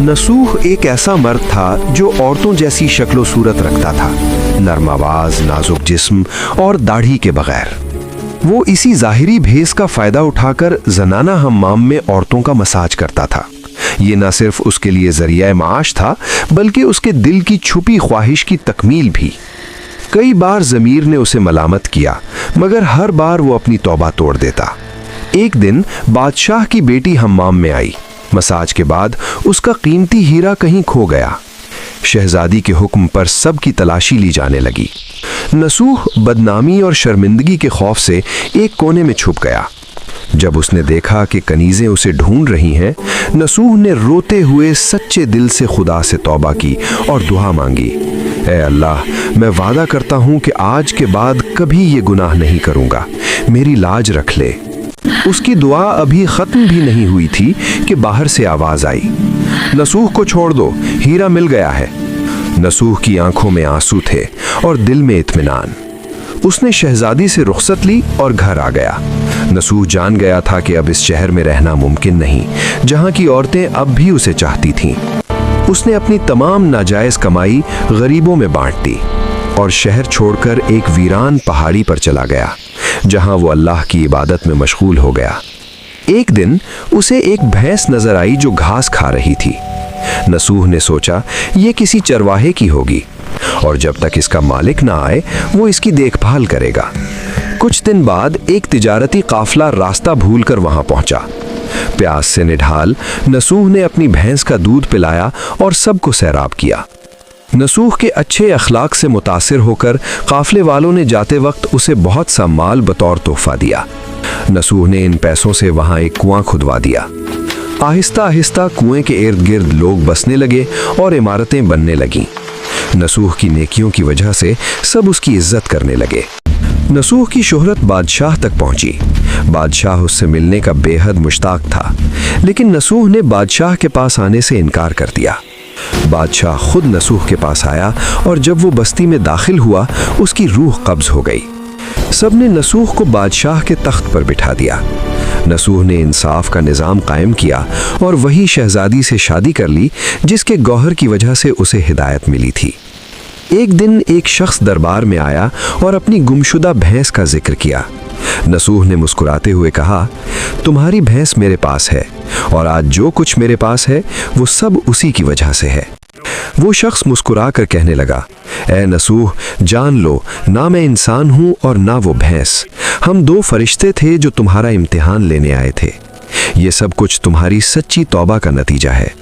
नसूह एक ऐसा मर्द था जो औरतों जैसी शक्ल सूरत रखता था, नरम आवाज, नाजुक जिस्म और दाढ़ी के बगैर। वो इसी ज़ाहिरी भेस का फायदा उठाकर ज़नाना हम्माम में औरतों का मसाज करता था। ये न सिर्फ उसके लिए ज़रिया माश था, बल्कि उसके दिल की छुपी ख्वाहिश की तकमील भी। कई बार ज़मीर ने उसे मलामत किया, मगर हर बार वो अपनी तौबा तोड़ देता। एक दिन बादशाह की बेटी हम्माम में आई। मसाज के बाद उसका कीमती हीरा कहीं खो गया। शहजादी के हुक्म पर सब की तलाशी ली जाने लगी। नसूह बदनामी और शर्मिंदगी के खौफ से एक कोने में छुप गया। जब उसने देखा कि कनीज़ें उसे ढूंढ रही हैं, नसूह ने रोते हुए सच्चे दिल से खुदा से तौबा की और दुआ मांगी, ऐ अल्लाह, मैं वादा करता हूँ कि आज के बाद कभी ये गुनाह नहीं करूँगा, मेरी लाज रख ले। उसकी दुआ अभी ख़त्म भी नहीं हुई थी कि बाहर से आवाज़ आई, नसूह को छोड़ दो, हीरा मिल गया है। नसूह की आंखों में आंसू थे और दिल में इत्मीनान। उसने शहजादी से रुखसत ली और घर आ गया। नसूह जान गया था कि अब इस शहर में रहना मुमकिन नहीं, जहां की औरतें अब भी उसे चाहती थीं। उसने अपनी तमाम नाजायज़ कमाई गरीबों में बांट दी और शहर छोड़कर एक वीरान पहाड़ी पर चला गया, जहां वो अल्लाह की इबादत में मशगूल हो गया। एक दिन उसे एक भैंस नजर आई जो घास खा रही थी। नसूह ने सोचा ये किसी चरवाहे की होगी और जब तक इसका मालिक ना आए वो इसकी देखभाल करेगा। कुछ दिन बाद एक तिजारती काफिला रास्ता भूलकर वहां पहुंचा। प्यास से निढाल नसूह ने अपनी भैंस का दूध पिलाया और सबको सैराब किया। नसूह के अच्छे अखलाक से मुतासिर होकर काफिले वालों ने जाते वक्त उसे बहुत सा माल बतौर तोहफा दिया। नसूह ने इन पैसों से वहां एक कुआं खुदवा दिया। आहिस्ता आहिस्ता कुएं के इर्द गिर्द लोग बसने लगे और इमारतें बनने लगीं। नसूह की नेकियों की वजह से सब उसकी इज्जत करने लगे। नसूह की शोहरत बादशाह तक पहुंची। बादशाह उससे मिलने का बेहद मुश्ताक था, लेकिन नसूह ने बादशाह के पास आने से इनकार कर दिया। बादशाह खुद नसूह के पास आया और जब वो बस्ती में दाखिल हुआ, उसकी रूह कब्ज हो गई। सबने नसूह को बादशाह के तख्त पर बिठा दिया। नसूह ने इंसाफ का निज़ाम कायम किया और वही शहजादी से शादी कर ली जिसके गौहर की वजह से उसे हिदायत मिली थी। एक दिन एक शख्स दरबार में आया और अपनी गुमशुदा भैंस का जिक्र किया। नसूह ने मुस्कुराते हुए कहा, तुम्हारी भैंस मेरे पास है और आज जो कुछ मेरे पास है वो सब उसी की वजह से है। वो शख्स मुस्कुरा कर कहने लगा, ऐ नसूह, जान लो, ना मैं इंसान हूँ और ना वो भैंस। हम दो फरिश्ते थे जो तुम्हारा इम्तिहान लेने आए थे। ये सब कुछ तुम्हारी सच्ची तौबा का नतीजा है।